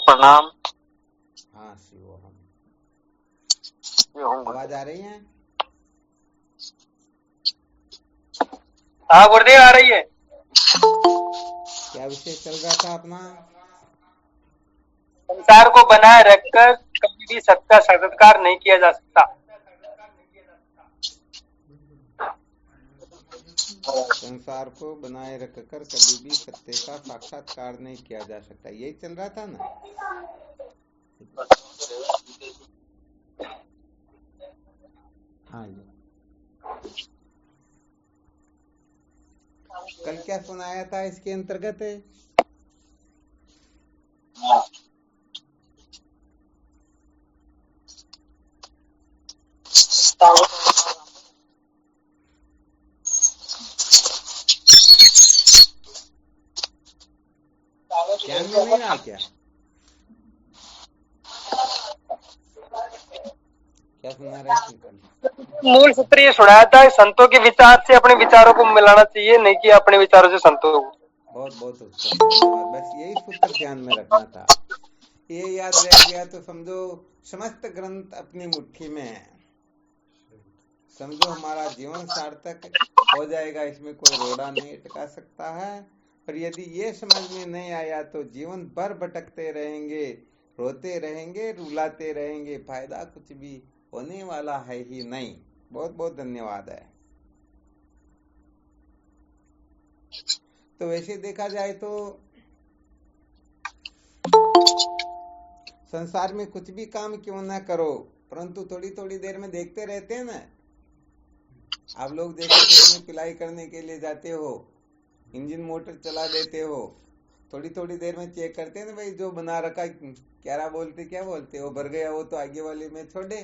प्रणाम। हाँ शिवोहम। शिवोहम। आवाज आ रही है? हाँ गुरुदेव, आ रही है। क्या विषय चल रहा था अपना? संसार को बनाए रखकर कभी भी सबका साक्षात्कार नहीं किया जा सकता। संसार को बनाए रखकर कभी भी सत्य का साक्षात्कार नहीं किया जा सकता, यही चल रहा था ना? हाँ जी। कल क्या सुनाया था इसके अंतर्गत? ध्यान में नहीं रहा क्या? क्या सुना रहे थे कल? मूल सूत्र ये सुनाया था, संतों के विचार से अपने विचारों को मिलाना चाहिए, नहीं कि अपने विचारों से संतों को। बहुत बहुत उत्तम, धन्यवाद। बस यही सूत्र ध्यान में रखना था। ये याद रह गया तो समझो समस्त ग्रंथ अपनी मुट्ठी में है। समझो हमारा जीवन सार्थक हो जाएगा, इसमें कोई रोड़ा नहीं अटका सकता है। पर यदि ये समझ में नहीं आया तो जीवन भर भटकते रहेंगे, रोते रहेंगे, रुलाते रहेंगे, फायदा कुछ भी होने वाला है ही नहीं। बहुत बहुत धन्यवाद है। तो वैसे देखा जाए तो संसार में कुछ भी काम क्यों ना करो, परंतु थोड़ी थोड़ी देर में देखते रहते हैं ना। आप लोग जैसे खेत में पिलाई करने के लिए जाते हो, इंजन मोटर चला देते हो, थोड़ी थोड़ी देर में चेक करते हैं ना भाई, जो बना रखा क्या बोलते वो भर गया, वो तो आगे वाले में छोड़े।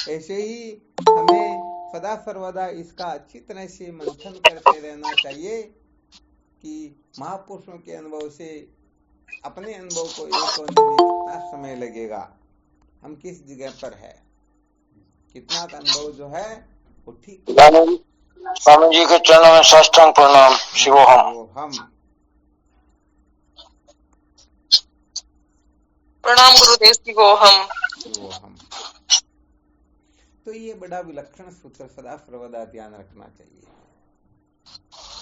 ऐसे ही हमें सदा सर्वदा इसका अच्छी तरह से मंथन करते रहना चाहिए कि महापुरुषों के अनुभव से अपने अनुभव को एक होने में कितना समय लगेगा, हम किस जगह पर है, कितना अनुभव जो है वो ठीक। स्वामी जी के चरणों में साष्टांग प्रणाम। शिवोहम। हम प्रणाम गुरुदेव जी को हम। तो ये बड़ा विलक्षण सूत्र सदा सर्वदा ध्यान रखना चाहिए।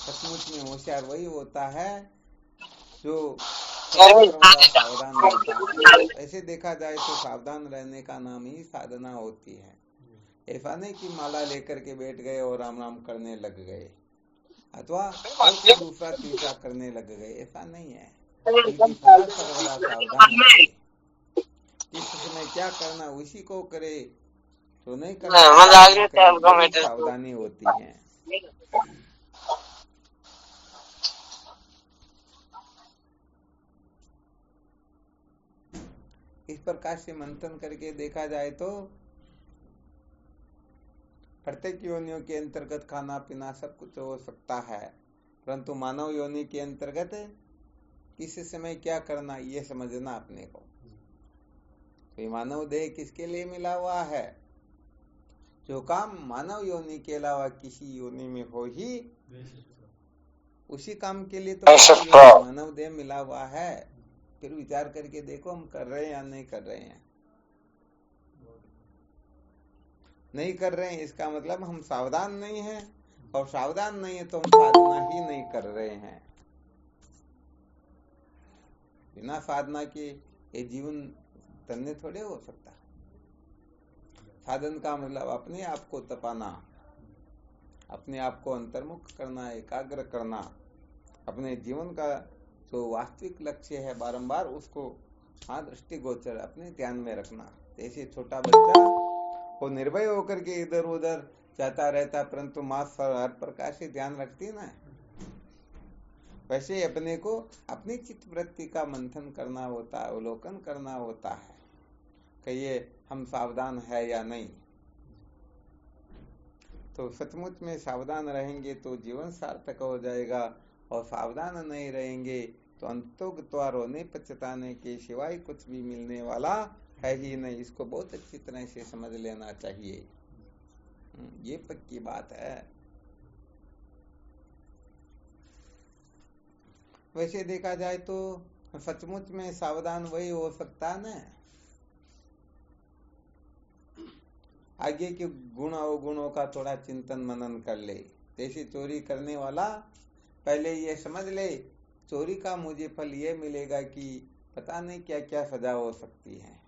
सचमुच में होशियार वही होता है जो सदा सर्वदा सावधान रहता है। ऐसे देखा जाए तो सावधान रहने का नाम ही साधना होती है। ऐसा नहीं कि माला लेकर के बैठ गए और राम राम करने लग गए, अथवा और कोई दूसरा तीसरा करने लग गए, ऐसा नहीं है। बल्कि सदा सर्वदा सावधान रहे, किस समय क्या करना उसी को करे, तो नहीं करना ना करे, यही सावधानी होती है। इस प्रकार से मंथन करके देखा जाए तो प्रत्येक योनियों के अंतर्गत खाना पीना सब कुछ हो सकता है, परंतु मानव योनि के अंतर्गत किस समय क्या करना ये समझना अपने को। तो मानव देह किसके लिए मिला हुआ है? जो काम मानव योनि के अलावा किसी योनि में हो ही उसी काम के लिए तो मानव देह मिला हुआ है। फिर विचार करके देखो हम कर रहे हैं या नहीं कर रहे हैं। नहीं कर रहे हैं इसका मतलब हम सावधान नहीं हैं, और सावधान नहीं है तो हम साधना ही नहीं कर रहे हैं। बिना साधना के ये जीवन धन्य थोड़े हो सकता। साधन का मतलब अपने आप को तपाना, अपने आप को अंतर्मुख करना, एकाग्र करना, अपने जीवन का जो वास्तविक लक्ष्य है बारंबार उसको दृष्टिगोचर अपने ध्यान में रखना। जैसे छोटा बच्चा वो निर्भय होकर के इधर उधर जाता रहता, परंतु माँ हर प्रकार से ध्यान रखती है ना, वैसे अपने को अपनी चित्त वृत्ति का मंथन करना होता है, अवलोकन करना होता है कि ये हम सावधान है या नहीं। तो सचमुच में सावधान रहेंगे तो जीवन सार्थक हो जाएगा, और सावधान नहीं रहेंगे तो अंतोगत्वा रोने पछताने के सिवाय कुछ भी मिलने वाला है ही नहीं। इसको बहुत अच्छी तरह से समझ लेना चाहिए, ये पक्की बात है। वैसे देखा जाए तो सचमुच में सावधान वही हो सकता ना, आगे के गुण अवगुणों का थोड़ा चिंतन मनन कर ले। जैसे चोरी करने वाला पहले ये समझ ले चोरी का मुझे फल ये मिलेगा कि पता नहीं क्या क्या सजा हो सकती है।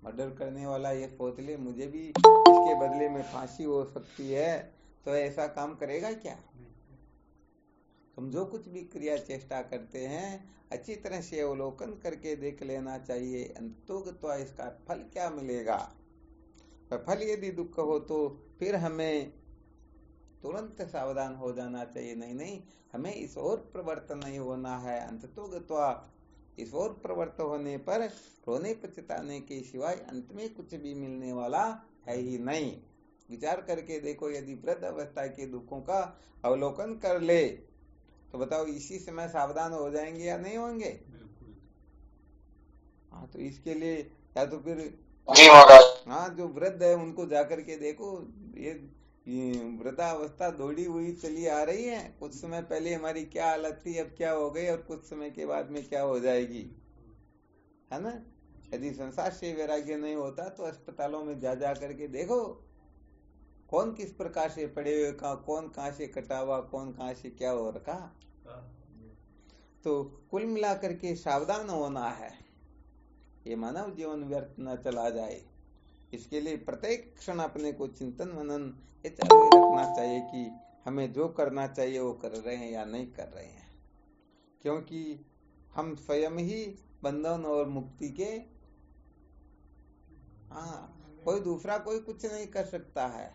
मर्डर करने वाला ये सोच ले मुझे भी इसके बदले में फांसी हो सकती है, तो ऐसा काम करेगा क्या? तुम जो कुछ भी क्रिया चेष्टा करते हैं अच्छी तरह से अवलोकन करके देख लेना चाहिए, अंततोगत्वा इसका फल क्या मिलेगा। फल यदि दुख हो तो फिर हमें तुरंत सावधान हो जाना चाहिए। नहीं, हमें इस ओर प्रवृत्त नहीं होना है। अंततोगत्वा इस ओर प्रवृत्त होने पर रोने पछताने के सिवाय अंत में कुछ भी मिलने वाला है ही नहीं। विचार करके देखो, यदि वृद्ध अवस्था के दुखों का अवलोकन कर ले तो बताओ इसी समय सावधान हो जाएंगे या नहीं होंगे? हाँ, तो इसके लिए या तो फिर जी महाराज। हाँ, जो वृद्ध है उनको जाकर के देखो, ये वृद्धावस्था दौड़ी हुई चली आ रही है। कुछ समय पहले हमारी क्या हालत थी, अब क्या हो गई, और कुछ समय के बाद में क्या हो जाएगी, है ना। यदि संसार से वैराग्य नहीं होता तो अस्पतालों में जा करके देखो कौन किस प्रकार से पड़े हुए, कौन कहाँ से कटा हुआ, कौन कहाँ से क्या हो रखा। तो कुल मिलाकर के सावधान होना है, ये मानव जीवन व्यर्थ न चला जाए। इसके लिए प्रत्येक क्षण अपने को चिंतन मनन ये चालू रखना चाहिए कि हमें जो करना चाहिए वो कर रहे हैं या नहीं कर रहे हैं, क्योंकि हम स्वयं ही बंधन और मुक्ति के, कोई दूसरा कोई कुछ नहीं कर सकता है।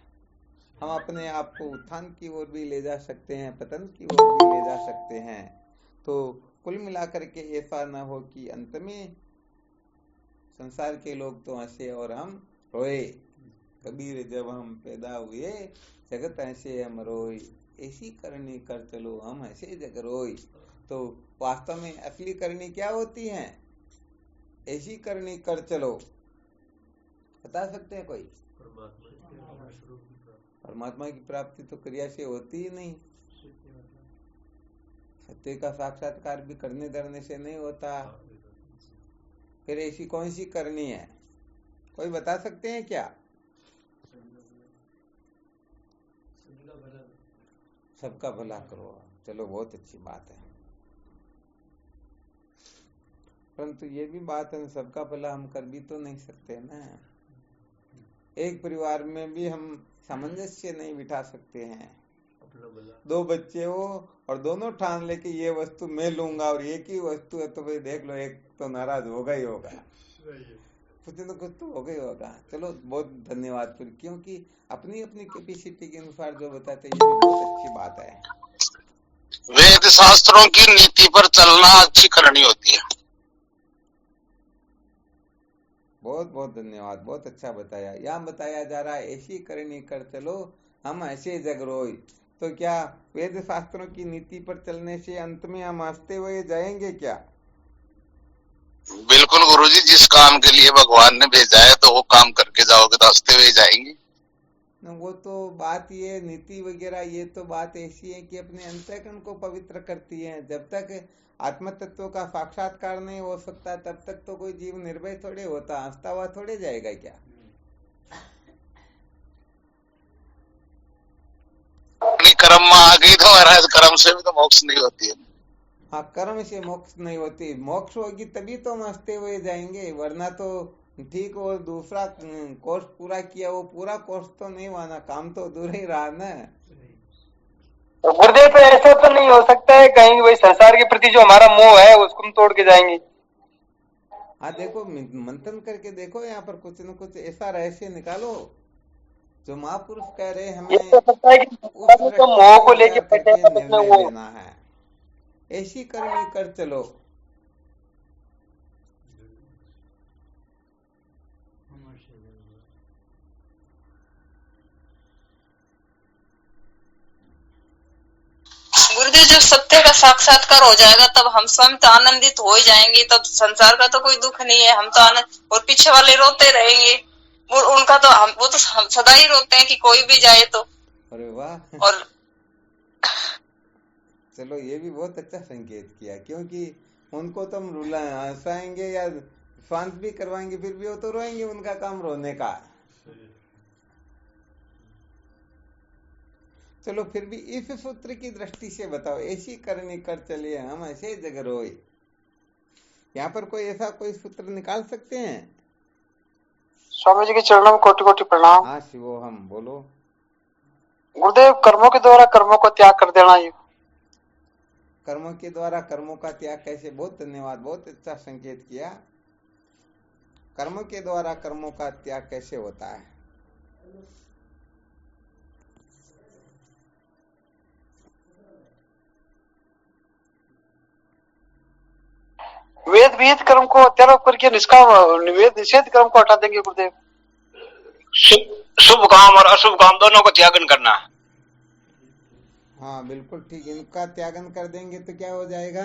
हम अपने आप को उत्थान की ओर भी ले जा सकते हैं, पतन की ओर भी ले जा सकते हैं। तो कुल मिलाकर के ऐसा न हो कि अंत में संसार के लोग तो हंसे और हम रोए। कबीर जब हम पैदा हुए जगत हंसे हम रोए, ऐसी करनी कर चलो हम हंसे जग रोए। तो वास्तव में असली करनी क्या होती है? ऐसी करनी कर चलो। बता सकते हैं कोई? परमात्मा की प्राप्ति तो क्रिया से होती ही नहीं। सत्य का साक्षात्कार भी करने धरने से नहीं होता। फिर ऐसी कौन सी करनी है, कोई बता सकते हैं क्या? सबका भला करो, चलो बहुत अच्छी बात है, परंतु ये भी बात है सबका भला हम कर भी तो नहीं सकते ना। एक परिवार में भी हम सामंजस्य नहीं बिठा सकते हैं। दो बच्चे हो और दोनों ठान ले कि ये वस्तु मैं लूंगा और एक ही वस्तु है, तो भाई देख लो एक तो नाराज होगा ही होगा, कुछ न कुछ तो होगा ही होगा। चलो बहुत धन्यवाद फिर, क्योंकि अपनी अपनी कैपेसिटी के अनुसार जो बताते ये भी बहुत अच्छी बात है। वेद शास्त्रों की नीति पर चलना अच्छी करनी होती है। बहुत बहुत धन्यवाद, बहुत अच्छा बताया। यहाँ बताया जा रहा है ऐसी करनी कर चलो हम ऐसे जग रोई। तो क्या वेद शास्त्रों की नीति पर चलने से अंत में हम हंसते हुए जाएंगे क्या? बिल्कुल गुरुजी, जिस काम के लिए भगवान ने भेजा है तो वो काम करके जाओगे तो हंसते हुए जाएंगे। वो तो बात ये नीति वगैरह ये तो बात ऐसी है कि अपने अंतःकरण को पवित्र करती है। जब तक आत्म तत्व का साक्षात्कार नहीं हो सकता तब तक तो कोई जीव निर्भय थोड़े होता, हंसता हुआ थोड़े जाएगा क्या? अपनी कर्म में आ गई तो महाराज कर्म से भी तो मोक्ष नहीं होती है। हाँ, कर्म से मोक्ष नहीं होती, मोक्ष होगी तभी तो हम हंसते हुए जाएंगे, वरना तो ठीक वो दूसरा कोर्स पूरा किया वो पूरा कोर्स तो नहीं हुआ, काम तो दूर ही रहा ना। गुरुदेव तो ऐसा तो नहीं हो सकता है कहीं वही संसार के प्रति जो हमारा मोह है उसको हम तोड़ के जाएंगे? हाँ देखो, मंथन करके देखो, यहाँ पर कुछ न कुछ ऐसा रहस्य निकालो जो महापुरुष कह रहे हमें ये तो सकता है कि उस तो मोह को लेके करके बैठे हैं, तो उसमें निर्णय वो लेना है। ऐसी करनी कर चलो। गुरुदेव जब सत्य का साक्षात्कार हो जाएगा तब हम स्वयं तो आनंदित हो ही जाएंगे, तब संसार का तो कोई दुख नहीं है, हम तो आनंद। और पीछे वाले रोते रहेंगे, वो उनका तो वो तो हम सदा ही रोते हैं कि कोई भी जाए तो। अरे वाह, और चलो ये भी बहुत अच्छा संकेत किया, क्योंकि उनको तो हम रुला हंसाएंगे या शांत भी करवाएंगे फिर भी वो तो रोएंगे, उनका काम रोने का। चलो फिर भी इस सूत्र की दृष्टि से बताओ, ऐसी करनी कर चलिए हम ऐसे जग रोए, यहाँ पर कोई ऐसा कोई सूत्र निकाल सकते हैं? स्वामी जी के चरणों में कोटि कोटि प्रणाम। हाँ शिवो, हम बोलो। गुरुदेव, कर्मों के द्वारा कर्मों को त्याग कर देना। ये कर्मों के द्वारा कर्मों का त्याग कैसे? बहुत धन्यवाद, बहुत अच्छा संकेत किया। कर्मों के द्वारा कर्मों का त्याग कैसे होता है? वेद विहित कर्म को त्याग करके निष्काम वेद निषेध कर्म को हटा देंगे गुरुदेव। शुभ काम और अशुभ काम दोनों को त्यागन करना है। हाँ बिल्कुल ठीक, इनका त्यागन कर देंगे तो क्या हो जाएगा?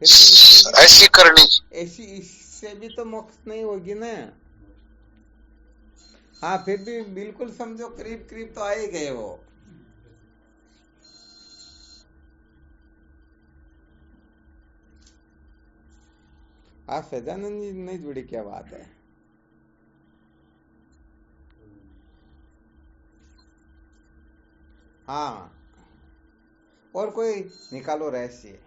ऐसी करनी, ऐसी इससे भी तो मोक्ष नहीं होगी ना। हाँ फिर भी बिल्कुल समझो, करीब करीब तो आ ही गए वो। आज सजानंद जी नहीं जुड़ी, क्या बात है। हाँ और कोई निकालो रहस्य।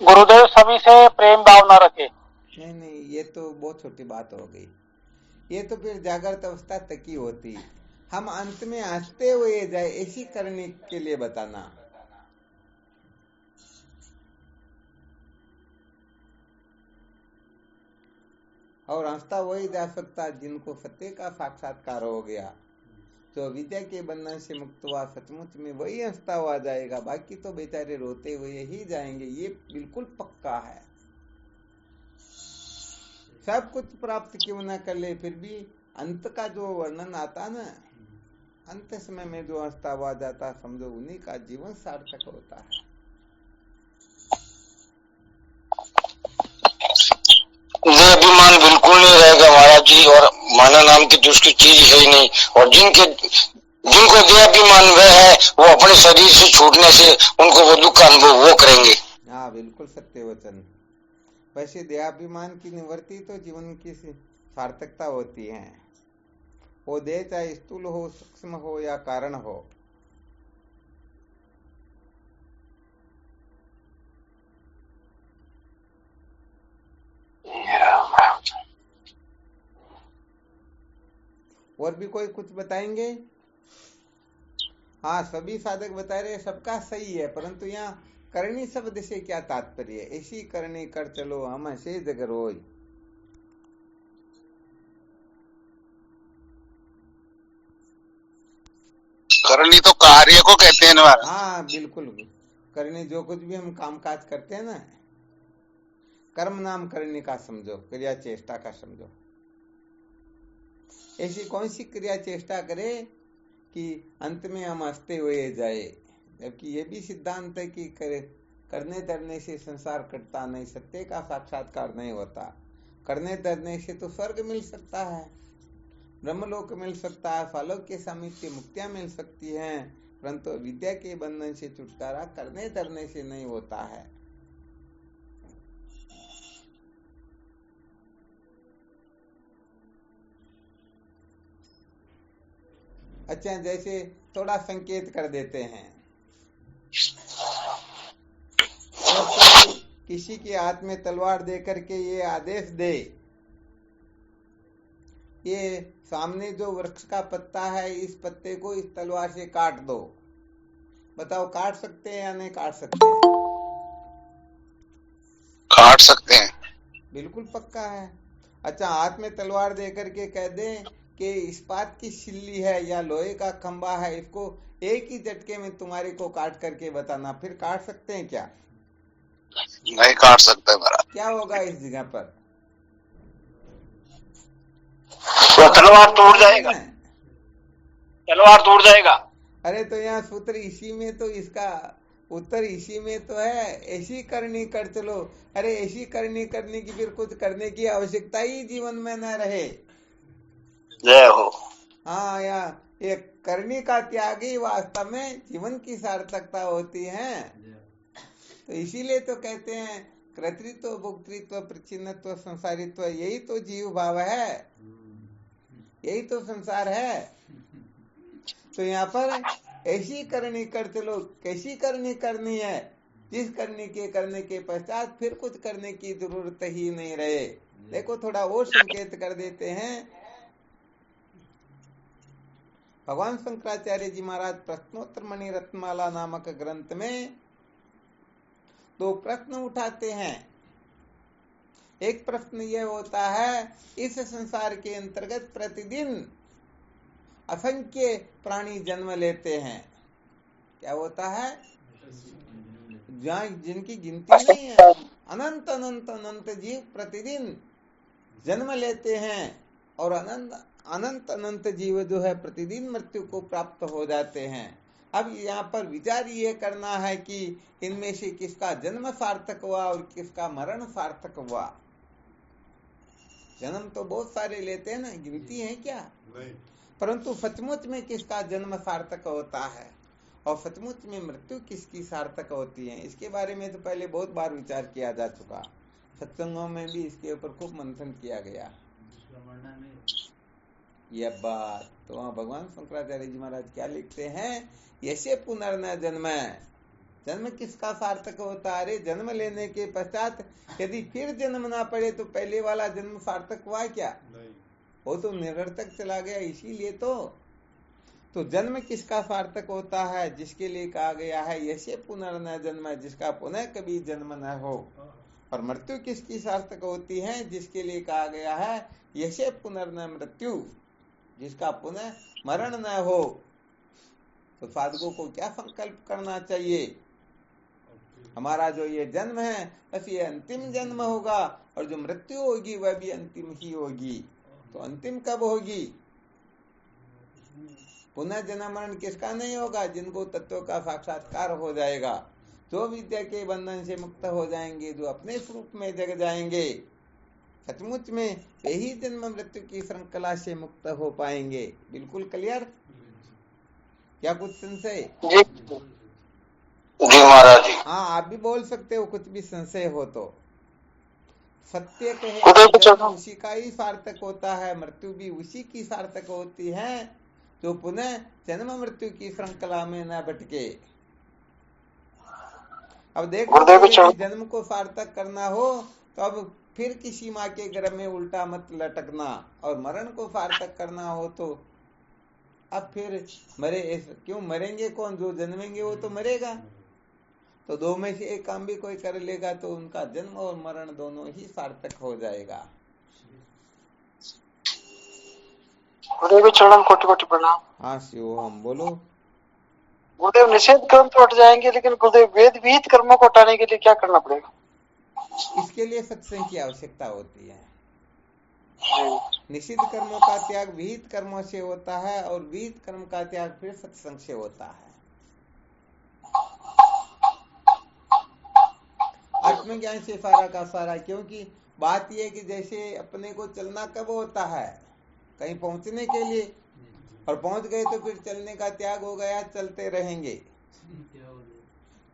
गुरुदेव सभी से प्रेम भावना रखे। नहीं नहीं, ये तो बहुत छोटी बात हो गई, ये तो फिर जागृत अवस्था तक ही होती। हम अंत में हंसते हुए जाए ऐसी करने के लिए बताना। और हंसता वही जा सकता जिनको सत्य का साक्षात्कार हो गया, जो विद्या के बंधन से मुक्त हुआ, सचमुच में वही हंसता हुआ जाएगा। बाकी तो बेचारे रोते हुए ही जाएंगे, ये बिल्कुल पक्का है। सब कुछ प्राप्त क्यों ना कर ले, फिर भी अंत का जो वर्णन आता ना, अंत समय में जो हंसता हुआ जाता, समझो उन्हीं का जीवन सार्थक होता है। ये अभिमान बिल्कुल नहीं रहेगा महाराज जी, और माना नाम की दूसरी चीज है ही नहीं। और जिनको देहाभिमान वह है, वो अपने शरीर से छूटने से उनको वो दुख का अनुभव वो करेंगे। हाँ बिल्कुल सत्य वचन। वैसे देहाभिमान की निवृत्ति तो जीवन की सार्थकता होती है। वो देह चाहे स्थूल हो, सूक्ष्म हो या कारण हो। और भी कोई कुछ बताएंगे? हाँ सभी साधक बता रहे, सबका सही है, परंतु यहाँ करनी शब्द से क्या तात्पर्य है? ऐसी करनी कर चलो हम ऐसे जग रोय। करनी तो कार्य को कहते हैं ना। हाँ बिल्कुल, करनी जो कुछ भी हम काम काज करते हैं ना, कर्म नाम करने का समझो, क्रिया चेष्टा का समझो। ऐसी कौन सी क्रिया चेष्टा करे कि अंत में हम हंसते हुए जाए, जबकि ये भी सिद्धांत है कि करने धरने से संसार कटता नहीं, सत्य का साक्षात्कार नहीं होता। करने धरने से तो स्वर्ग मिल सकता है, ब्रह्मलोक मिल सकता है, फालोक के सामिप्य मुक्तियां मिल सकती हैं, परंतु विद्या के बंधन से छुटकारा करने धरने से नहीं होता है। अच्छा, जैसे थोड़ा संकेत कर देते हैं, तो किसी के हाथ में तलवार दे करके ये आदेश दे, ये सामने जो वृक्ष का पत्ता है, इस पत्ते को इस तलवार से काट दो, बताओ काट सकते हैं या नहीं काट सकते हैं? काट सकते हैं। बिल्कुल पक्का है। अच्छा, हाथ में तलवार दे करके कह दें कि इस्पात की सिल्ली है या लोहे का खंबा है, इसको एक ही झटके में तुम्हारे को काट करके बताना, फिर काट सकते हैं क्या? नहीं काट सकते महाराज। क्या होगा इस जगह पर? तो तलवार टूट जाएगा, तलवार टूट जाएगा। अरे तो यहाँ सूत्र इसी में तो इसका उत्तर इसी में तो है, ऐसी करनी कर चलो। अरे ऐसी करनी करने की फिर कुछ करने की आवश्यकता ही जीवन में न रहे। जय हो। हाँ, ये करनी का त्याग ही वास्तव में जीवन की सार्थकता होती है। तो इसीलिए तो कहते हैं कर्तृत्व, भोक्तृत्व, प्रच्छिन्नत्व, संसारित्व, यही तो जीव भाव है, यही तो संसार है। तो यहाँ पर ऐसी करनी कर चलो, कैसी करनी करनी है, जिस करने के पश्चात फिर कुछ करने की जरूरत ही नहीं रहे। देखो थोड़ा और संकेत कर देते हैं। भगवान शंकराचार्य जी महाराज प्रश्नोत्तर मणि रत्नमाला नामक ग्रंथ में 2 प्रश्न उठाते हैं। एक प्रश्न यह होता है, इस संसार के अंतर्गत प्रतिदिन असंख्य प्राणी जन्म लेते हैं। क्या होता है? जहाँ जिनकी गिनती नहीं है, अनंत अनंत अनंत जीव प्रतिदिन जन्म लेते हैं और अनंत अनंत जीव जो है प्रतिदिन मृत्यु को प्राप्त हो जाते हैं। अब यहाँ पर विचार ये करना है कि इनमें से किसका जन्म सार्थक हुआ और किसका मरण सार्थक हुआ। जन्म तो बहुत सारे लेते हैं ना, गिनती है क्या? परंतु सचमुच में किसका जन्म सार्थक होता है और सचमुच में मृत्यु किसकी सार्थक होती है, इसके बारे में तो पहले बहुत बार विचार किया जा चुका। सत्संगों में भी इसके ऊपर खूब मंथन किया गया। यह बात तो वहाँ भगवान शंकराचार्य जी महाराज क्या लिखते हैं, यसे पुनर्न जन्म, जन्म किसका सार्थक होता है? अरे जन्म लेने के पश्चात यदि फिर जन्म ना पड़े तो पहले वाला जन्म सार्थक हुआ क्या? वो तो निरर्थक चला गया। इसीलिए तो जन्म किसका सार्थक होता है? जिसके लिए कहा गया है यसे पुनर्न जन्म, जिसका पुनः कभी जन्म न हो। और मृत्यु किसकी सार्थक होती है? जिसके लिए कहा गया है यसे पुनर्न मृत्यु, जिसका पुनः मरण न हो। तो साधकों को क्या संकल्प करना चाहिए? हमारा जो ये जन्म है बस ये अंतिम जन्म होगा और जो मृत्यु होगी वह भी अंतिम ही होगी। तो अंतिम कब होगी? पुनः जन्म मरण किसका नहीं होगा? जिनको तत्व का साक्षात्कार हो जाएगा, जो विद्या के बंधन से मुक्त हो जाएंगे, जो अपने स्वरूप में जग जाएंगे, सचमुच में यही जन्म मृत्यु की श्रृंखला से मुक्त हो पाएंगे। बिल्कुल क्लियर? क्या कुछ संशय? जी महाराज जी। हाँ, आप भी बोल सकते हो कुछ भी संशय हो तो। सत्य कहे जन्म उसी का ही सार्थक होता है, मृत्यु भी उसी की सार्थक होती है जो पुनः जन्म मृत्यु की श्रृंखला में न भटके। अब देखो यदि जन्म को सार्थक करना हो तो अब फिर किसी माँ के गर्भ में उल्टा मत लटकना, और मरण को सार्थक करना हो तो अब फिर क्यों मरेंगे कौन? जो जन्मेंगे वो तो मरेगा। तो 2 में से एक काम भी कोई कर लेगा तो उनका जन्म और मरण दोनों ही सार्थक हो जाएगा। गुरुदेव चरण कोटि कोटि प्रणाम। हाँ शिव, हम बोलो। गुरुदेव निषेध कर्म तो हट जाएंगे, लेकिन गुरुदेव वेद विहित कर्मों को हटाने के लिए क्या करना पड़ेगा? इसके लिए सत्संग की आवश्यकता होती है। निषिद्ध कर्मों का त्याग विहित कर्मों से होता है और विहित कर्म का त्याग फिर सत्संग से होता है। आत्मज्ञान से सारा का सारा, क्योंकि बात यह है कि जैसे अपने को चलना कब होता है? कहीं पहुंचने के लिए, और पहुंच गए तो फिर चलने का त्याग हो गया, चलते रहेंगे,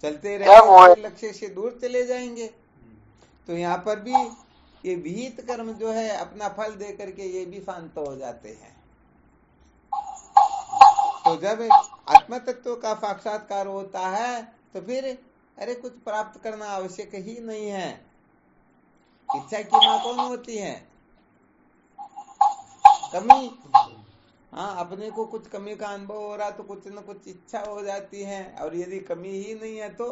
चलते रहेंगे, लक्ष्य से दूर चले जाएंगे। तो यहाँ पर भी ये विहित कर्म जो है अपना फल दे करके ये भी शांत हो जाते हैं। तो जब आत्म तत्व का साक्षात्कार होता है तो फिर अरे कुछ प्राप्त करना आवश्यक ही नहीं है। इच्छा की मां कौन होती है? कमी। हाँ, अपने को कुछ कमी का अनुभव हो रहा तो कुछ न कुछ इच्छा हो जाती है, और यदि कमी ही नहीं है तो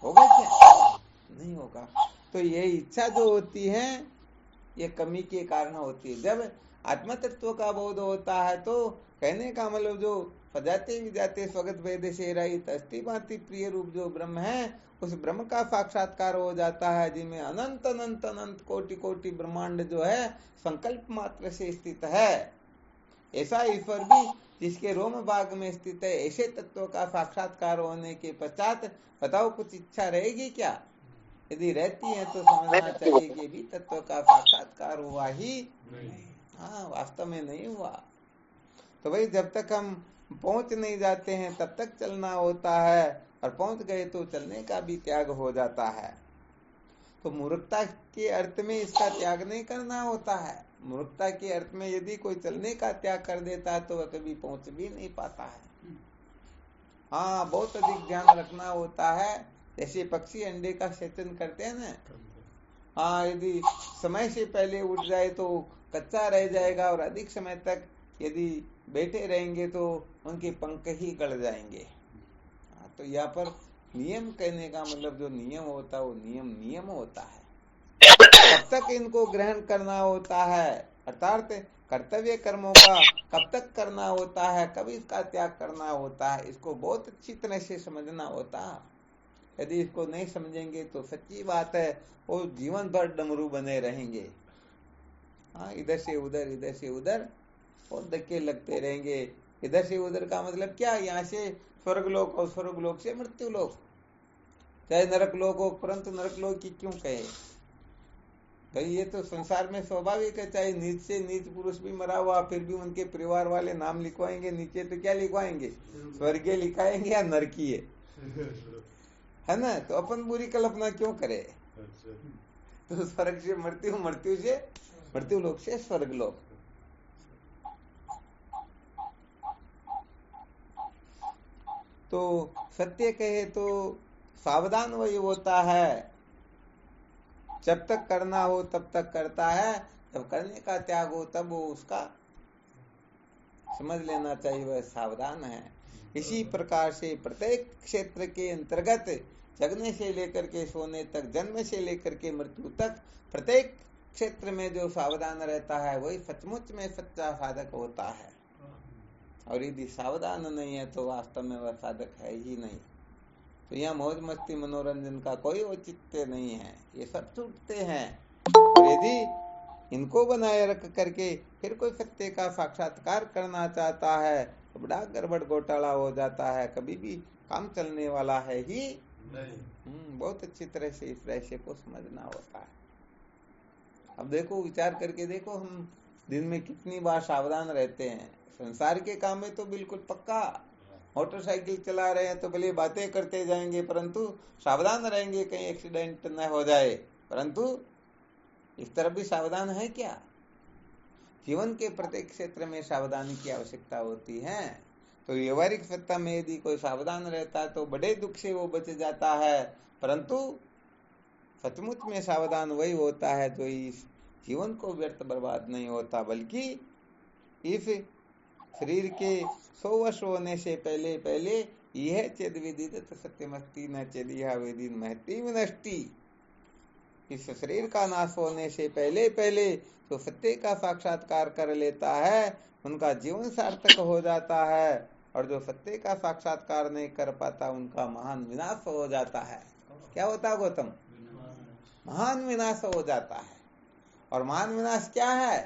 होगा क्या? नहीं होगा। तो ये इच्छा जो होती है ये कमी के कारण होती है। जब आत्म तत्व का बोध होता है तो कहने का मतलब जो सजाते विजाते स्वगत वेद से रहित अस्थि भांति प्रिय रूप जो ब्रह्म है, उस ब्रह्म का साक्षात्कार हो जाता है, जिनमें अनंत अनंत अनंत कोटि कोटि ब्रह्मांड जो है संकल्प मात्र से स्थित है। ऐसा ईश्वर भी जिसके रोम भाग में स्थित है, ऐसे तत्वों का साक्षात्कार होने के पश्चात बताओ कुछ इच्छा रहेगी क्या? यदि रहती है तो समझना चाहिए कि भी तत्व का साक्षात्कार हुआ ही हाँ, वास्तव में नहीं हुआ। तो भाई जब तक हम पहुंच नहीं जाते हैं तब तक चलना होता है, और पहुंच गए तो चलने का भी त्याग हो जाता है। तो मूर्खता के अर्थ में इसका त्याग नहीं करना होता है। मूर्खता के अर्थ में यदि कोई चलने का त्याग कर देता है तो वह कभी पहुंच भी नहीं पाता है। हाँ, बहुत अधिक ध्यान रखना होता है। जैसे पक्षी अंडे का सेचन करते हैं ना, हाँ, यदि समय से पहले उठ जाए तो कच्चा रह जाएगा, और अधिक समय तक यदि बैठे रहेंगे तो उनके पंख ही गड़ जाएंगे। तो यहाँ पर नियम कहने का मतलब जो नियम होता है वो नियम होता है। कब तक इनको ग्रहण करना होता है, अर्थात कर्तव्य कर्मों का कब तक करना होता है, कब इसका त्याग करना होता है, इसको बहुत अच्छी तरह से समझना होता है। यदि इसको नहीं समझेंगे तो सच्ची बात है वो जीवन भर डमरू बने रहेंगे। हाँ, इधर से उधर और धक्के लगते रहेंगे। इधर से उधर का मतलब क्या? यहाँ से स्वर्गलोक और स्वर्गलोक से मृत्यु लोक, चाहे नरक लोक हो, परंतु नरक लोक की क्यों कहे भाई? ये तो संसार में स्वाभाविक है। चाहे नीच से नीच पुरुष भी मरा हुआ, फिर भी उनके परिवार वाले नाम लिखवाएंगे नीचे, तो क्या लिखवाएंगे? स्वर्गीय लिखाएंगे या नरकीय, है ना? तो अपन बुरी कल्पना क्यों करे? तो स्वर्ग से मृत्यु, मृत्यु से मृत्यु लोक से स्वर्ग लोक। तो सत्य कहे तो सावधान वही होता है, जब तक करना हो तब तक करता है, जब करने का त्याग हो तब वो उसका समझ लेना चाहिए वह सावधान है। इसी प्रकार से प्रत्येक क्षेत्र के अंतर्गत जगने से लेकर के सोने तक, जन्म से लेकर के मृत्यु तक, प्रत्येक क्षेत्र में जो सावधान रहता है वही सचमुच में सच्चा साधक होता है। और यदि सावधान नहीं है तो वास्तव में वह साधक है ही नहीं। तो यहाँ मौज मस्ती मनोरंजन का कोई औचित्य नहीं है, ये सब छूटते हैं। और यदि इनको बनाए रख करके फिर कोई सत्य का साक्षात्कार करना चाहता है तो बड़ा गड़बड़ घोटाला हो जाता है, कभी भी काम चलने वाला है ही नहीं। बहुत अच्छी तरह से इस रहस्य को समझना होता है। अब देखो, विचार करके देखो, हम दिन में कितनी बार सावधान रहते हैं। संसार के काम में तो बिल्कुल पक्का, मोटरसाइकिल चला रहे हैं तो भले बातें करते जाएंगे परंतु सावधान रहेंगे कहीं एक्सीडेंट न हो जाए, परंतु इस तरफ भी सावधान है क्या? जीवन के प्रत्येक क्षेत्र में सावधानी की आवश्यकता होती है। तो व्यवहारिक सत्ता में यदि कोई सावधान रहता है तो बड़े दुख से वो बच जाता है, परंतु सचमुच में सावधान वही होता है जो इस जीवन को व्यर्थ बर्बाद नहीं होता, बल्कि इस शरीर के 100 वर्ष होने से पहले पहले यह चेद विदित सत्यमस्ति न चेदिया वेदिन महती विनष्टि। इस शरीर का नाश होने से पहले पहले जो सत्य का साक्षात्कार कर लेता है उनका जीवन सार्थक हो जाता है, और जो सत्य का साक्षात्कार नहीं कर पाता उनका महान विनाश हो जाता है। क्या होता है गौतम? महान विनाश हो जाता है। और महान विनाश क्या है?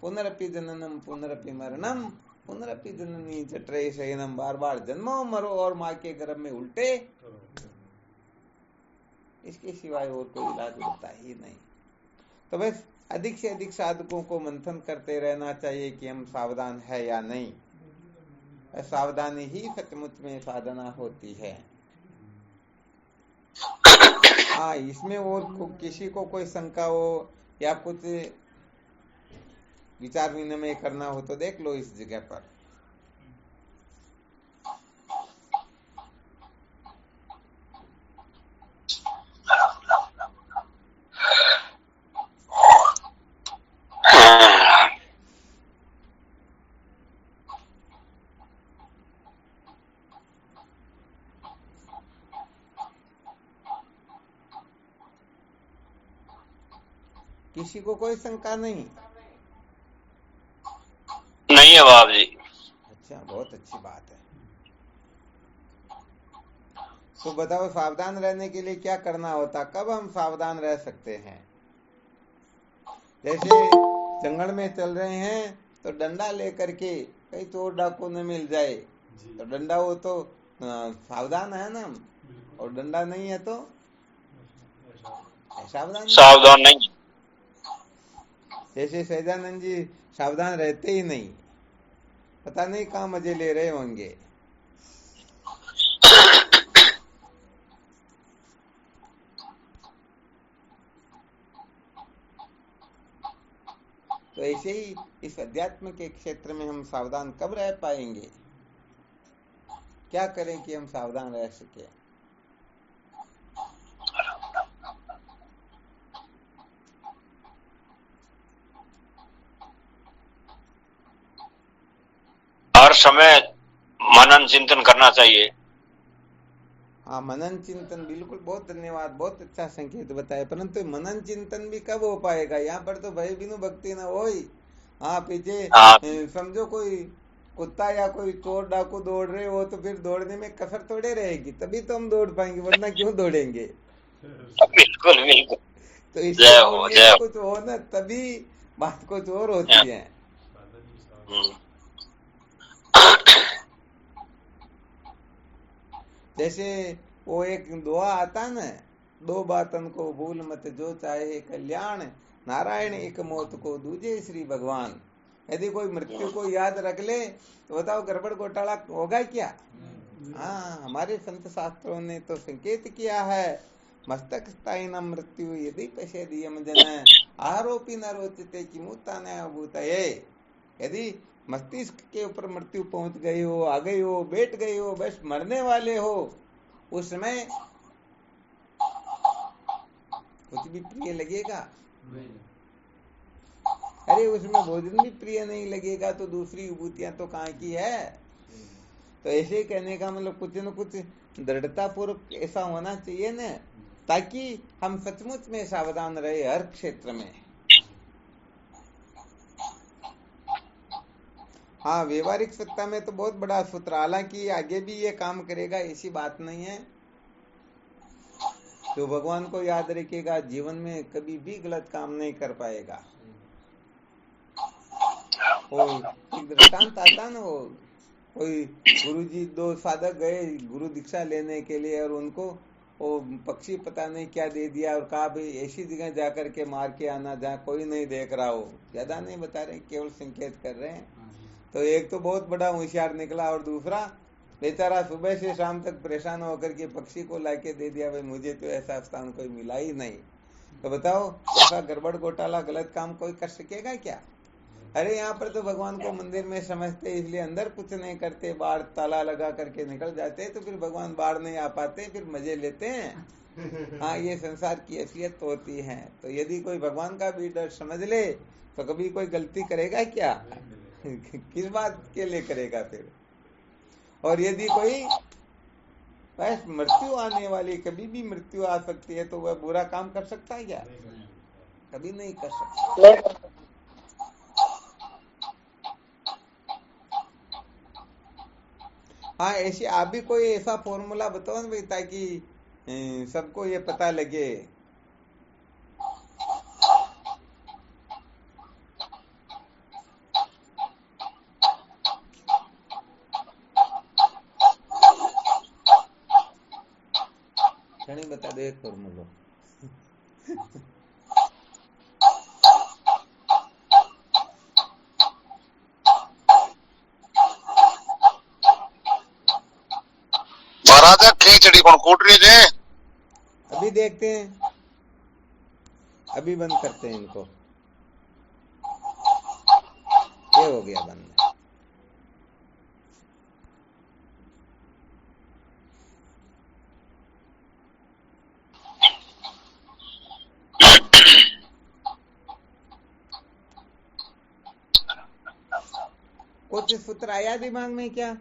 पुनरपि जननम पुनरपि मरणम पुनरपि जननी जठरे शयनम, बार बार जन्मो मरो और माँ के गर्भ में उल्टे, इसके सिवाय और कोई इलाज होता ही नहीं। तो बस अधिक से अधिक साधकों को मंथन करते रहना चाहिए कि हम सावधान है या नहीं। सावधानी ही सचमुच में साधना होती है। हाँ, इसमें और किसी को कोई शंका हो या कुछ विचार विनिमय करना हो तो देख लो इस जगह पर। किसी को कोई शंका नहीं? नहीं है बाप जी। अच्छा, बहुत अच्छी बात है। तो बताओ, सावधान रहने के लिए क्या करना होता? कब हम सावधान रह सकते हैं? जैसे जंगल में चल रहे हैं तो डंडा लेकर के कहीं चोर डाकू न मिल जाए, तो डंडा हो तो सावधान है ना, और डंडा नहीं है तो सावधान नहीं। सावधान नहीं। जैसे सहजानंद जी सावधान रहते ही नहीं, पता नहीं कहाँ मजे ले रहे होंगे। तो ऐसे ही इस अध्यात्म के क्षेत्र में हम सावधान कब रह पाएंगे? क्या करें कि हम सावधान रह सके? हर समय मनन चिंतन करना चाहिए। हाँ, मनन चिंतन, बिल्कुल, बहुत धन्यवाद, बहुत अच्छा संकेत बताया। परंतु मनन चिंतन भी कब हो पाएगा? यहाँ पर तो भय बिनु भक्ति न होई। हाँ, पीछे समझो कोई कुत्ता या कोई चोर डाकू दौड़ रहे हो तो फिर दौड़ने में कसर थोड़े रहेगी, तभी तो हम दौड़ पाएंगे, वरना क्यों दौड़ेंगे? बिल्कुल बिल्कुल। तो इससे दौड़ने में कुछ हो ना, तभी बात कुछ और होती है। जैसे वो एक दुआ आता ना, दो बातन को भूल मत जो चाहे कल्याण, नारायण एक मौत को दूजे श्री भगवान। यदि कोई मृत्यु को याद रख ले तो बताओ गड़बड़ घोटाला होगा क्या? हाँ, हमारे संत शास्त्रों ने तो संकेत किया है, मस्तक स्थायी न मृत्यु यदि पश्यति यम जन, आरोपी न रोचते किमुता न भूतये। यदि मस्तिष्क के ऊपर मृत्यु पहुंच गई हो, आ गई हो, बैठ गई हो, बस मरने वाले हो, उस समय कुछ भी प्रिय लगेगा? अरे उसमें भोजन भी प्रिय नहीं लगेगा तो दूसरी विभूतियां तो कहाँ की है? तो ऐसे कहने का मतलब कुछ न कुछ दृढ़ता पूर्वक ऐसा होना चाहिए न, ताकि हम सचमुच में सावधान रहे हर क्षेत्र में। हाँ, व्यवहारिक सत्ता में तो बहुत बड़ा सूत्र, हालांकि आगे भी ये काम करेगा, ऐसी बात नहीं है। जो भगवान को याद रखेगा जीवन में कभी भी गलत काम नहीं कर पाएगा। एक दृष्टांत आता ना, वो कोई गुरुजी, दो साधक गए गुरु दीक्षा लेने के लिए और उनको वो पक्षी पता नहीं क्या दे दिया और कहा भाई ऐसी जगह जाकर के मार के आना जहाँ कोई नहीं देख रहा हो। ज्यादा नहीं बता रहे, केवल संकेत कर रहे हैं। तो एक तो बहुत बड़ा होशियार निकला और दूसरा बेचारा सुबह से शाम तक परेशान होकर के पक्षी को लाके दे दिया, भाई मुझे तो ऐसा स्थान कोई मिला ही नहीं। तो बताओ ऐसा गड़बड़ घोटाला गलत काम कोई कर सकेगा क्या? अरे यहाँ पर तो भगवान को मंदिर में समझते इसलिए अंदर कुछ नहीं करते, बाहर ताला लगा करके निकल जाते, तो फिर भगवान बाहर नहीं आ पाते, फिर मजे लेते हैं। हाँ, ये संसार की हैसियत होती है। तो यदि कोई भगवान का भी डर समझ ले तो कभी कोई गलती करेगा क्या? किस बात के लिए करेगा फिर? और यदि कोई बस मृत्यु आने वाली, कभी भी मृत्यु आ सकती है, तो वह बुरा काम कर सकता है क्या? कभी नहीं कर सकता। हाँ, ऐसी आप भी कोई ऐसा फॉर्मूला बताओ ना भाई, ताकि सबको ये पता लगे। बता दो एक फॉर्मूला। महाराजा खींचड़ी कौन कूट रही है? अभी देखते हैं, अभी बंद करते हैं इनको। ये हो गया बंद। कुछ सूत्र आया दिमाग में क्या?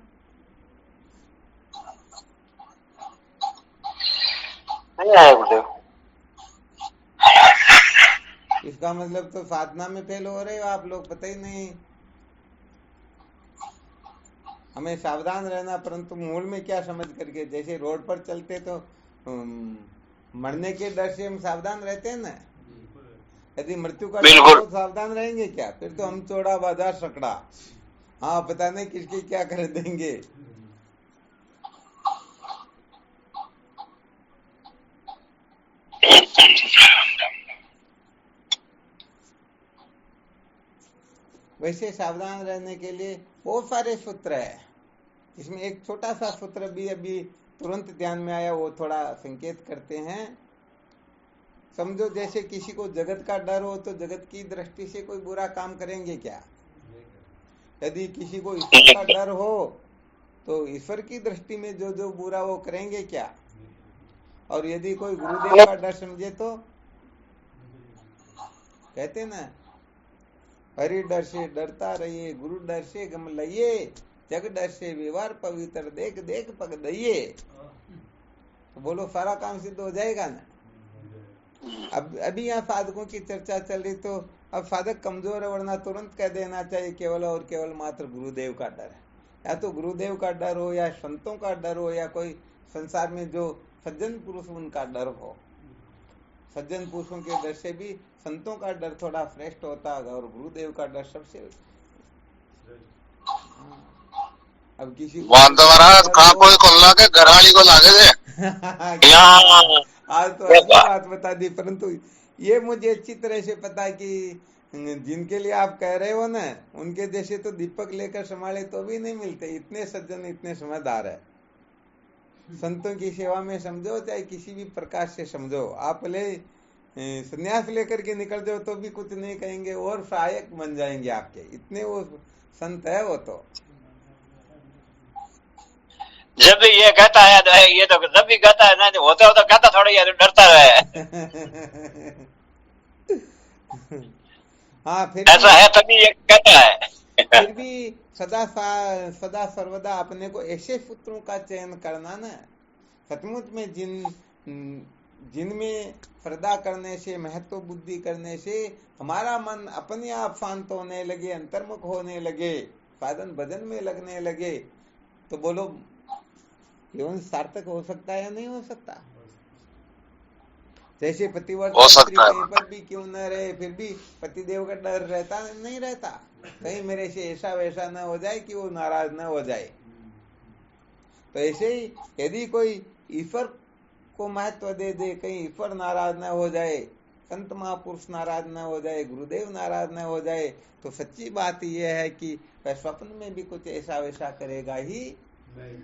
नहीं आया गुरुदेव। इसका मतलब तो साधना में फेल हो रहे हो आप लोग, पता ही नहीं। हमें सावधान रहना, परंतु मूल में क्या समझ करके, जैसे रोड पर चलते तो मरने के डर से हम सावधान रहते हैं ना, यदि मृत्यु का बिल्कुल। डर हो, सावधान रहेंगे क्या? फिर तो हम चौड़ा बाजार सकड़ा, हाँ पता नहीं किसकी क्या कर देंगे। वैसे सावधान रहने के लिए बहुत सारे सूत्र है। इसमें एक छोटा सा सूत्र भी अभी तुरंत ध्यान में आया, वो थोड़ा संकेत करते हैं। समझो जैसे किसी को जगत का डर हो तो जगत की दृष्टि से कोई बुरा काम करेंगे क्या? यदि किसी को ईश्वर का डर हो तो ईश्वर की दृष्टि में जो जो बुरा वो करेंगे क्या? और यदि कोई गुरुदेव का डर समझे तो कहते ना, हरि डर से डरता रहिए, गुरु डर से गम लइए, जग डर से व्यवहार पवित्र, देख देख पग दइए। तो बोलो सारा काम सिद्ध हो जाएगा ना। अब अभी यहाँ साधकों की चर्चा चल रही, तो अब साधक कमजोर है, वरना तुरंत कह देना चाहिए केवल और केवल मात्र गुरुदेव का डर है। या तो गुरुदेव का डर हो, या संतों का डर हो, या कोई संसार में जो सज्जन पुरुष उनका डर हो। सज्जन पुरुषों के डर से भी संतों का डर थोड़ा श्रेष्ठ होता है, और गुरुदेव का डर सबसे। अब किसी को महाराज कहाँ कोई कोल्ला के घराली को लागे थे। आज तो अच्छी बात बता दी, परंतु ये मुझे अच्छी तरह से पता है कि जिनके लिए आप कह रहे हो ना, उनके जैसे तो दीपक लेकर संभाले तो भी नहीं मिलते। इतने सज्जन, इतने समझदार है। संतों की सेवा में समझो, चाहे किसी भी प्रकार से समझो, आप ले संन्यास लेकर के निकल जाओ तो भी कुछ नहीं कहेंगे, और सहायक बन जाएंगे आपके। इतने वो संत है वो तो। जब भी ये कहता है, ये तो जब भी कहता है ना, होते होते कहता थोड़ा ये डरता रहे। हाँ, फिर ऐसा है तभी ये कहता है। फिर भी सदा सर्वदा अपने को ऐसे सूत्रों का चयन करना ना, सचमुच में जिनमें श्रद्धा करने से, महत्व बुद्धि करने से हमारा मन अपने आप शांत होने लगे, अंतर्मुख होने लगे, साधन भजन में लगने लगे, तो बोलो जीवन सार्थक हो सकता है या नहीं हो सकता? जैसे पतिव्रता स्त्री कहीं पर भी क्यों न रहे, फिर भी पतिदेव का डर रहता नहीं रहता, कहीं मेरे से ऐसा वैसा न हो जाए कि वो नाराज न हो जाए। तो ऐसे ही यदि कोई ईश्वर को महत्व दे दे, कहीं ईश्वर नाराज न हो जाए, संत महापुरुष नाराज न हो जाए, गुरुदेव नाराज न हो जाए, तो सच्ची बात यह है कि वह स्वप्न में भी कुछ ऐसा वैसा करेगा ही नहीं।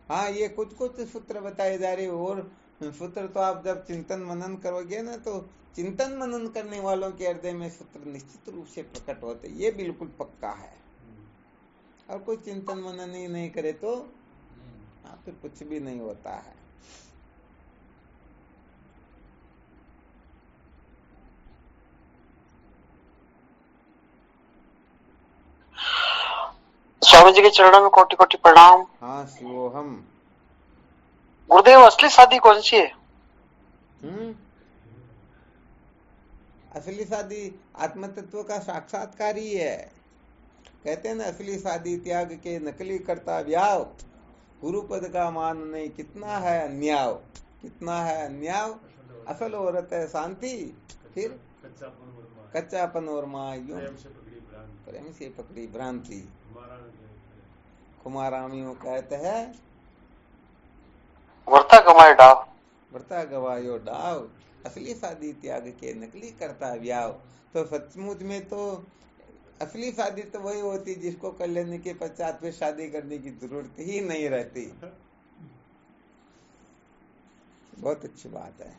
हाँ, ये कुछ कुछ सूत्र बताए जा रहे, और सूत्र तो आप जब चिंतन मनन करोगे ना, तो चिंतन मनन करने वालों के हृदय में सूत्र निश्चित रूप से प्रकट होते, ये बिल्कुल पक्का है। और कोई चिंतन मनन ही नहीं करे तो फिर कुछ भी नहीं होता है। स्वामी जी के चरणों में कोटि कोटि प्रणाम। हाँ, शिवोहम। गुरुदेव, असली शादी कौन सी है? असली शादी आत्म तत्व का साक्षात्कार ही है। कहते हैं ना, असली शादी त्याग के नकली करता व्याव, गुरु पद का मान नहीं कितना है अन्याव, कितना है अन्याव, असल औरत है शांति, फिर कच्चापन और मायूं, प्रेम से पकड़ी भ्रांति। कुमारामियों कहते हैं वर्ता गवाए डाव, वर्ता गवायो डाव, असली शादी त्याग के नकली करता व्याव। तो सचमुच में तो असली शादी तो वही होती जिसको कर लेने के पश्चात फिर शादी करने की जरूरत ही नहीं रहती। बहुत अच्छी बात है।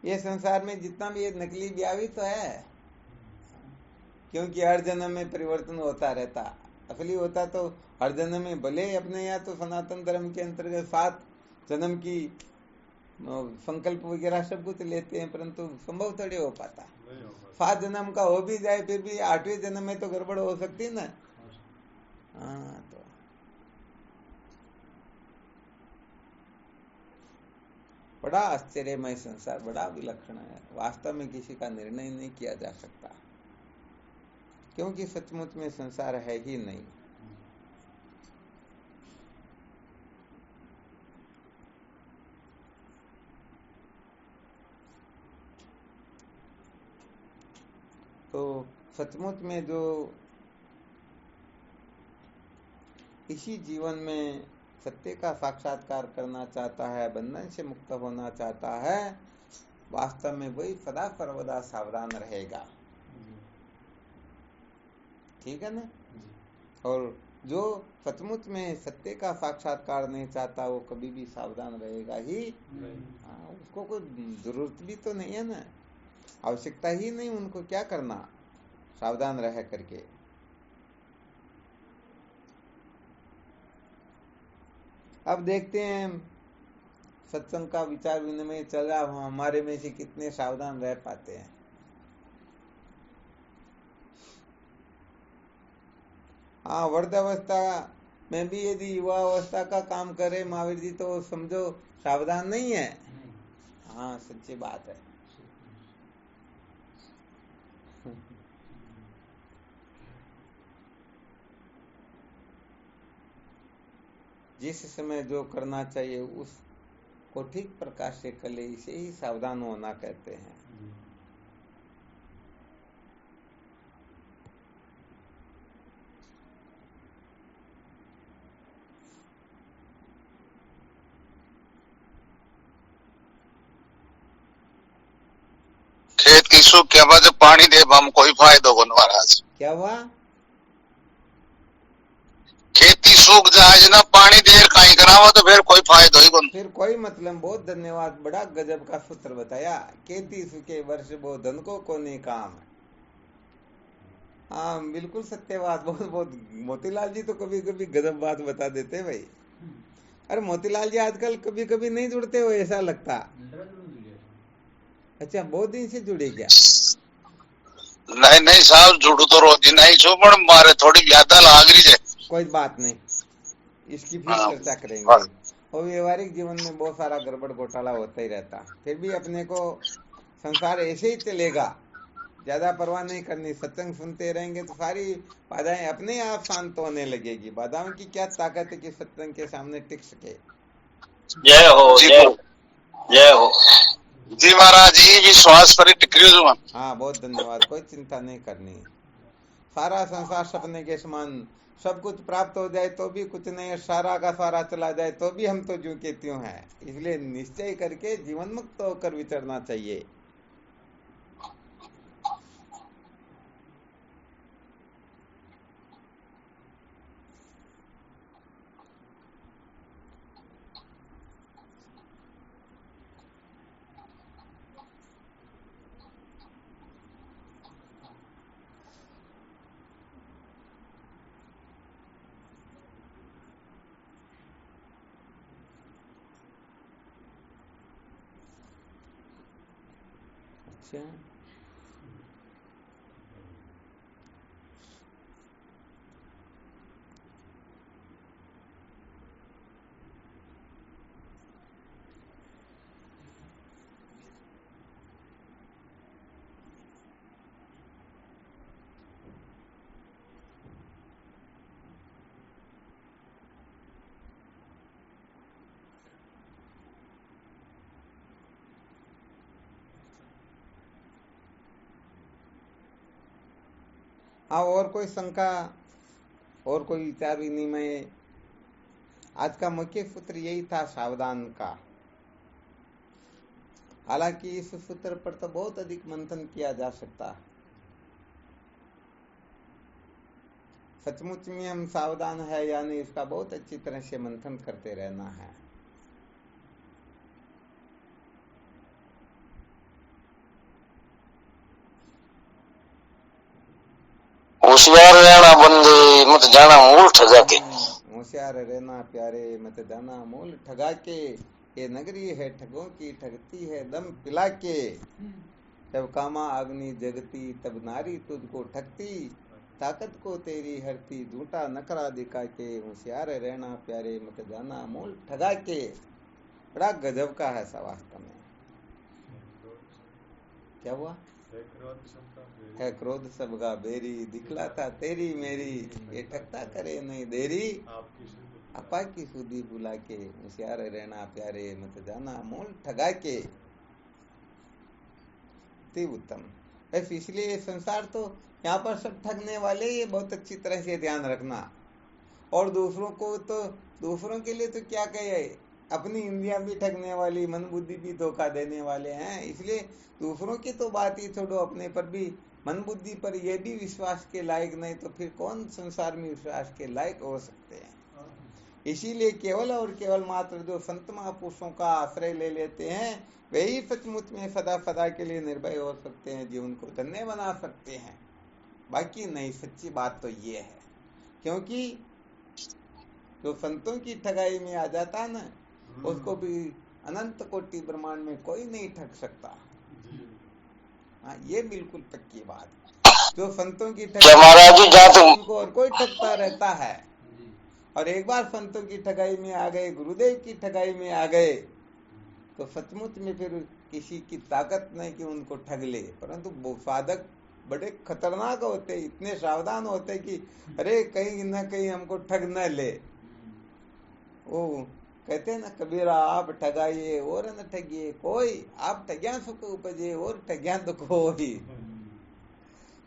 ये संसार में जितना भी ये नकली ब्याह भी तो है, क्योंकि हर जन्म में परिवर्तन होता रहता। असली होता तो हर जन्म में, भले अपने यहाँ तो सनातन धर्म के अंतर्गत 7 जन्म की संकल्प वगैरह सब कुछ लेते हैं, परंतु संभव थोड़ी हो पाता। 7 जन्म का हो भी जाए फिर भी 8वें जन्म में तो गड़बड़ हो सकती है ना। हाँ, तो बड़ा आश्चर्यमय संसार, बड़ा विलक्षण है। वास्तव में किसी का निर्णय नहीं किया जा सकता, क्योंकि सचमुच में संसार है ही नहीं। तो सचमुच में जो इसी जीवन में सत्य का साक्षात्कार करना चाहता है, बंधन से मुक्त होना चाहता है, वास्तव में वही सदा सर्वदा सावधान रहेगा। ठीक है ना? और जो सचमुच में सत्य का साक्षात्कार नहीं चाहता वो कभी भी सावधान रहेगा ही। उसको कोई जरूरत भी तो नहीं है ना, आवश्यकता ही नहीं उनको क्या करना सावधान रह करके। अब देखते हैं सत्संग का विचार विनिमय चल रहा हो, हमारे में से कितने सावधान रह पाते हैं। हाँ, वृद्धावस्था में भी यदि युवा अवस्था का काम करे महावीर जी तो समझो सावधान नहीं है। हाँ, सच्ची बात है। जिस समय जो करना चाहिए उसको ठीक प्रकार से कर ले, इसे ही सावधान होना कहते हैं। खेत की सूख के बाद पानी दे हम कोई फायदा हो महाराज। क्या हुआ? खेती सूख जाए ना, पानी देर कहीं करावा तो फिर कोई फायदा ही कौन। फिर कोई मतलब। बहुत धन्यवाद, बड़ा गजब का सूत्र बताया। खेती सूखे वर्ष बो धन को कोने काम। हाँ, बिल्कुल सत्य बात। बहुत बहुत मोतीलाल जी तो कभी कभी गजब बात बता देते भाई। अरे मोतीलाल जी आजकल कभी कभी नहीं जुड़ते हो ऐसा लगता। अच्छा, बहुत दिन से जुड़े क्या? नहीं साहब, जुड़ू तो रोज नहीं छो, पर मारे थोड़ी ज्यादा लाग रही है। कोई बात नहीं, इसकी फिर हाँ, चर्चा करेंगे। और व्यवहारिक जीवन में बहुत सारा गड़बड़ घोटाला होता ही रहता, फिर भी अपने को संसार ऐसे ही चलेगा, ज्यादा परवाह नहीं करनी। सत्संग सुनते रहेंगे तो सारी बाधाएं अपने आप शांत होने लगेगी। बाधाओं की क्या ताकत है कि सत्संग के सामने टिक सके। जय हो, जय हो जी महाराज जी, विश्वास पर टिकरी। हाँ, बहुत धन्यवाद। कोई चिंता नहीं करनी। सारा संसार सपने के समान, सब कुछ प्राप्त हो जाए तो भी कुछ नहीं, सारा का सारा चला जाए तो भी हम तो ज्यों के त्यों हैं। इसलिए निश्चय करके जीवन मुक्त होकर विचरना चाहिए। अच्छा, हाँ, और कोई शंका, और कोई विचार विनिमय? आज का मुख्य सूत्र यही था, सावधान का। हालांकि इस सूत्र पर तो बहुत अधिक मंथन किया जा सकता। सचमुच में हम सावधान है या नहीं, इसका बहुत अच्छी तरह से मंथन करते रहना है। होशियार रहना बंदे, मत जाना मूल ठगा के। होशियार रहना प्यारे, मत जाना मूल ठगा के। ये नगरी है ठगों की, ठगती है दम पिला के। जब कामा अग्नि जगती, तब नारी तुझको ठगती। ताकत को तेरी हरती, झूठा नखरा दिखा के। होशियार रहना प्यारे, मत जाना मूल ठगा के। बड़ा गजब का है सब वास्तव में। क्या हुआ? है क्रोध सबका बेरी, दिखलाता तेरी मेरी। ये ठगता करे नहीं देरी, आपा की सुधी बुला के। होशियार रहना प्यारे, मत जाना मोल ठगा के। अति उत्तम। बस इसलिए ये संसार तो यहाँ पर सब ठगने वाले, ये बहुत अच्छी तरह से ध्यान रखना। और दूसरों के लिए तो क्या कहे, अपनी इंद्रियां भी ठगने वाली, मन बुद्धि भी धोखा देने वाले हैं। इसलिए दूसरों की तो बात ही छोड़ो, अपने पर भी, मन बुद्धि पर ये भी विश्वास के लायक नहीं, तो फिर कौन संसार में विश्वास के लायक हो सकते हैं। इसीलिए केवल और केवल मात्र जो संत महापुरुषों का आश्रय ले लेते हैं, वही सचमुच में सदा सदा के लिए निर्भय हो सकते हैं, जीवन को धन्य बना सकते हैं। बाकी नहीं, सच्ची बात तो ये है। क्योंकि जो संतों की ठगाई में आ जाता है ना, उसको भी अनंत कोटि ब्रह्मांड में कोई नहीं ठग सकता। हाँ, ये बिल्कुल पक्की बात है। जो संतों की महाराज जी जहाँ ठगाई, उनको और कोई ठगता रहता है। और एक बार संतों की ठगाई में आ गए, गुरुदेव की ठगाई में आ गए, तो सचमुच में फिर किसी की ताकत नहीं कि उनको ठग ले। परंतु वो साधक बड़े खतरनाक होते, इतने सावधान होते कि अरे कहीं न कहीं हमको ठग न ले। वो कहते हैं ना कबीरा, आप ठगाइए और न ठगिए कोई, आप ठग्या सुख उपजे और ठग्या दुख होई।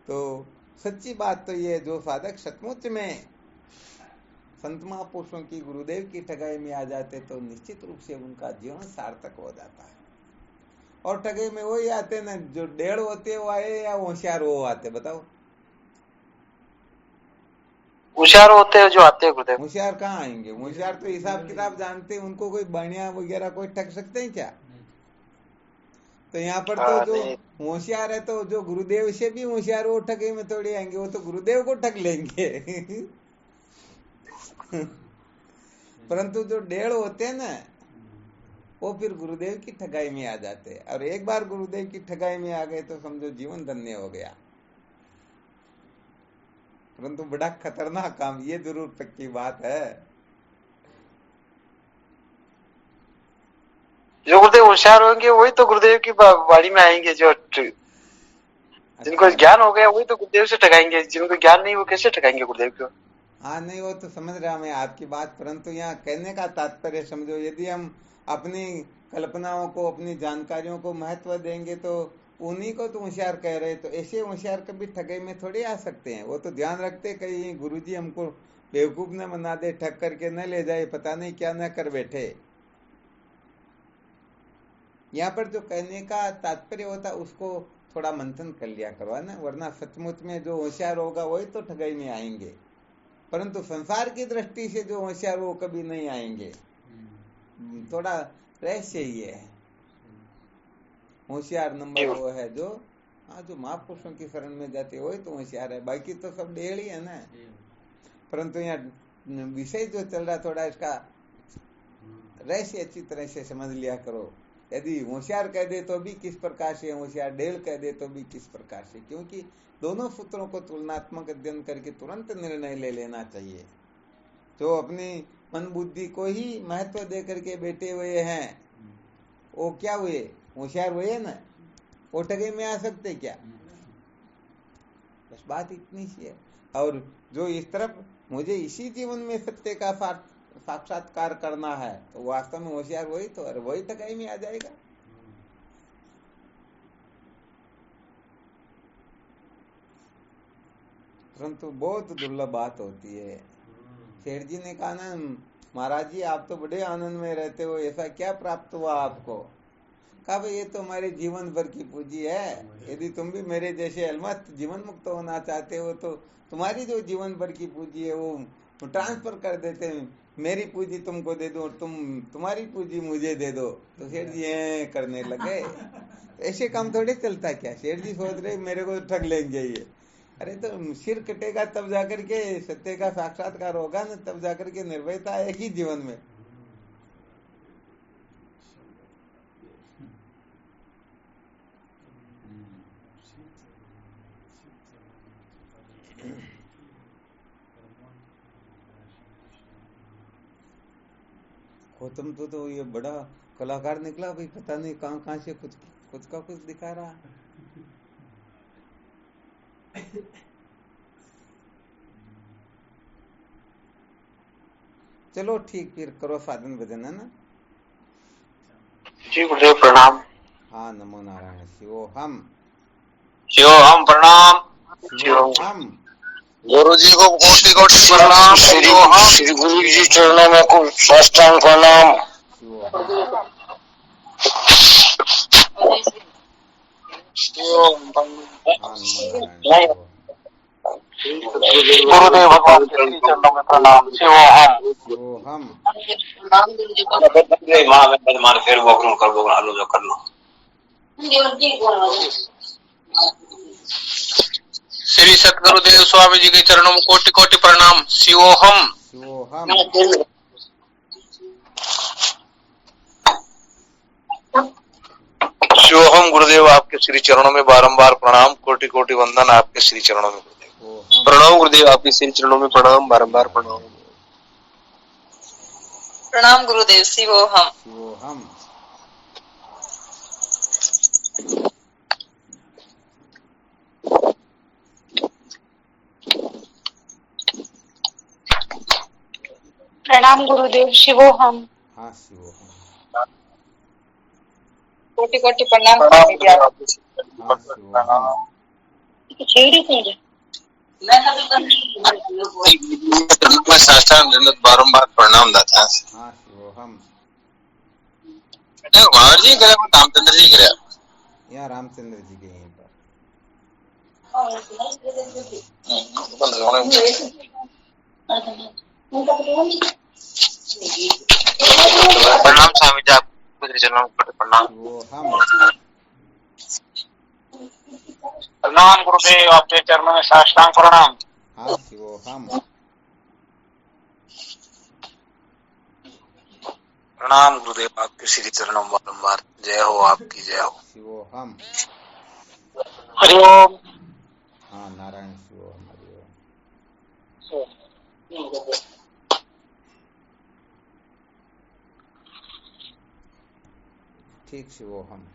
तो सच्ची बात तो ये, जो साधक सचमुच में संत महापुरुषों की, गुरुदेव की ठगाई में आ जाते, तो निश्चित रूप से उनका जीवन सार्थक हो जाता है। और ठगाई में वही आते ना, जो डेढ़ होते वो आए या होशियार वो आते, बताओ। होशियार होते हैं जो आते हैं गुरुदेव। होशियार कहाँ आएंगे? होशियार तो हिसाब किताब जानते हैं, उनको कोई बढ़िया वगैरह कोई ठग सकते हैं क्या? तो यहाँ पर तो जो होशियार है, तो जो गुरुदेव से भी होशियार, वो ठगे में थोड़ी आएंगे, वो तो गुरुदेव को ठग लेंगे। परंतु जो डेढ़ होते हैं ना, वो फिर गुरुदेव की ठगाई में आ जाते हैं। और एक बार गुरुदेव की ठगाई में आ गए तो समझो जीवन धन्य हो गया। परंतु बड़ा खतरनाक काम, ये जरूर पक्की बात है। जो गुरुदेव होशियार होंगे वही तो गुरुदेव की वाणी में आएंगे। जो जिनको ज्ञान हो गया वही तो गुरुदेव से ठगाएंगे, जिनको ज्ञान नहीं वो कैसे ठगाएंगे गुरुदेव को। हाँ नहीं, वो तो समझ रहा मैं आपकी बात, परंतु यहाँ कहने का तात्पर्य समझो, यदि हम अपनी कल्पनाओं को, अपनी जानकारियों को महत्व देंगे तो उन्हीं को तो होशियार कह रहे, तो ऐसे होशियार कभी ठगाई में थोड़ी आ सकते हैं। वो तो ध्यान रखते कहीं गुरुजी हमको बेवकूफ न बना दे, ठग करके न ले जाए, पता नहीं क्या न कर बैठे। यहाँ पर जो कहने का तात्पर्य होता उसको थोड़ा मंथन कर लिया करो, है ना, वरना सचमुच में जो होशियार होगा वही तो ठगाई में आएंगे। परंतु संसार की दृष्टि से जो होशियार वो कभी नहीं आएंगे। थोड़ा रहस्य ये है। होशियार नंबर वो है जो, हाँ, जो महापुरुषों की शरण में जाते वही तो होशियार है, बाकी तो सब डेढ़ ही है ना। परंतु यहाँ विषय जो चल रहा, थोड़ा इसका रहस्य अच्छी तरह से समझ लिया करो। यदि होशियार कह दे तो भी किस प्रकार से होशियार, डेढ़ कह दे तो भी किस प्रकार से, क्योंकि दोनों सूत्रों को तुलनात्मक अध्ययन करके तुरंत निर्णय ले लेना चाहिए। जो अपनी मन बुद्धि को ही महत्व दे करके बैठे हुए हैं, वो क्या हुए? होशियार हुए ना, वो ठगे में आ सकते क्या? बस बात इतनी सी है। और जो इस तरफ मुझे इसी जीवन में सत्य का साक्षात्कार करना है, तो वास्तव में होशियार वही तो, और वही ठगाई में आ जाएगा। परंतु बहुत दुर्लभ बात होती है। सेठ जी ने कहा ना, महाराज जी आप तो बड़े आनंद में रहते हो, ऐसा क्या प्राप्त हुआ आपको? कहा भाई ये तो हमारे जीवन भर की पूंजी है, यदि तुम भी मेरे जैसे अलमस्त जीवन मुक्त होना चाहते हो तो तुम्हारी जो जीवन भर की पूंजी है वो ट्रांसफर कर देते हैं, मेरी पूंजी तुमको दे दो, तुम्हारी पूंजी मुझे दे दो। तो सेठ जी करने लगे। ऐसे काम थोड़े चलता क्या? सेठ जी सोच रहे मेरे को ठग लेंगे ये। अरे तो सिर कटेगा तब जाकर के सत्य का साक्षात्कार होगा ना, तब जाकर के निर्भयता आएगी जीवन में। गौतम तो ये बड़ा कलाकार निकला भाई, पता नहीं कहाँ से कुछ का कुछ दिखा रहा। चलो ठीक, फिर करो साधन भजन, है ना। जी गुरुदेव प्रणाम। हाँ, नमो नारायण शिवोहम। शिवोहम प्रणाम। शिवोहम। गुरु जी को कोटि कोटि प्रणाम। श्री गुरु जी चरणों में को साष्टांग प्रणाम। शिवोहम। हाँ, नमो नारायण। शिवोहम। गुरुदेव भगवान के श्री चरणों में प्रणाम। शिवोहम। शिवोहम। फिर बकरूं कर दो, आलू जो कर लो। श्री सतगुरुदेव स्वामी जी के चरणों में कोटि कोटि प्रणाम। शिवोहम। शिवोहम। शिवोहम गुरुदेव, आपके श्री चरणों में बारंबार प्रणाम, कोटि कोटि वंदन आपके श्री चरणों में गुरुदेव। ओहम। प्रणाम गुरुदेव, आपके श्री चरणों में प्रणाम, बारंबार प्रणाम। प्रणाम गुरुदेव। शिवोहम। शिवोहम। प्रणाम गुरुदेव। शिवोहम। हाँ, शिवोहम। कोटि कोटि प्रणाम। हाँ, शिवोहम। मैं साष्टांग दंडवत बारंबार प्रणाम दाता। हाँ, शिवोहम। महाराज जी करे, रामचंद्र जी करे। यहाँ रामचंद्र जी के यहीं पर। प्रणाम स्वामी जी, आपके श्री चरणों में प्रणाम। शिवोहम। प्रणाम गुरुदेव, आपके चरणों में साष्टांग प्रणाम। हाँ, शिवोहम। प्रणाम गुरुदेव, आपके श्री चरणों में बारंबार जय हो, आपकी जय हो। शिवोहम। हरिओम। हाँ, नारायण शिवोहम। हरिओम। ठीक, शिवोहम।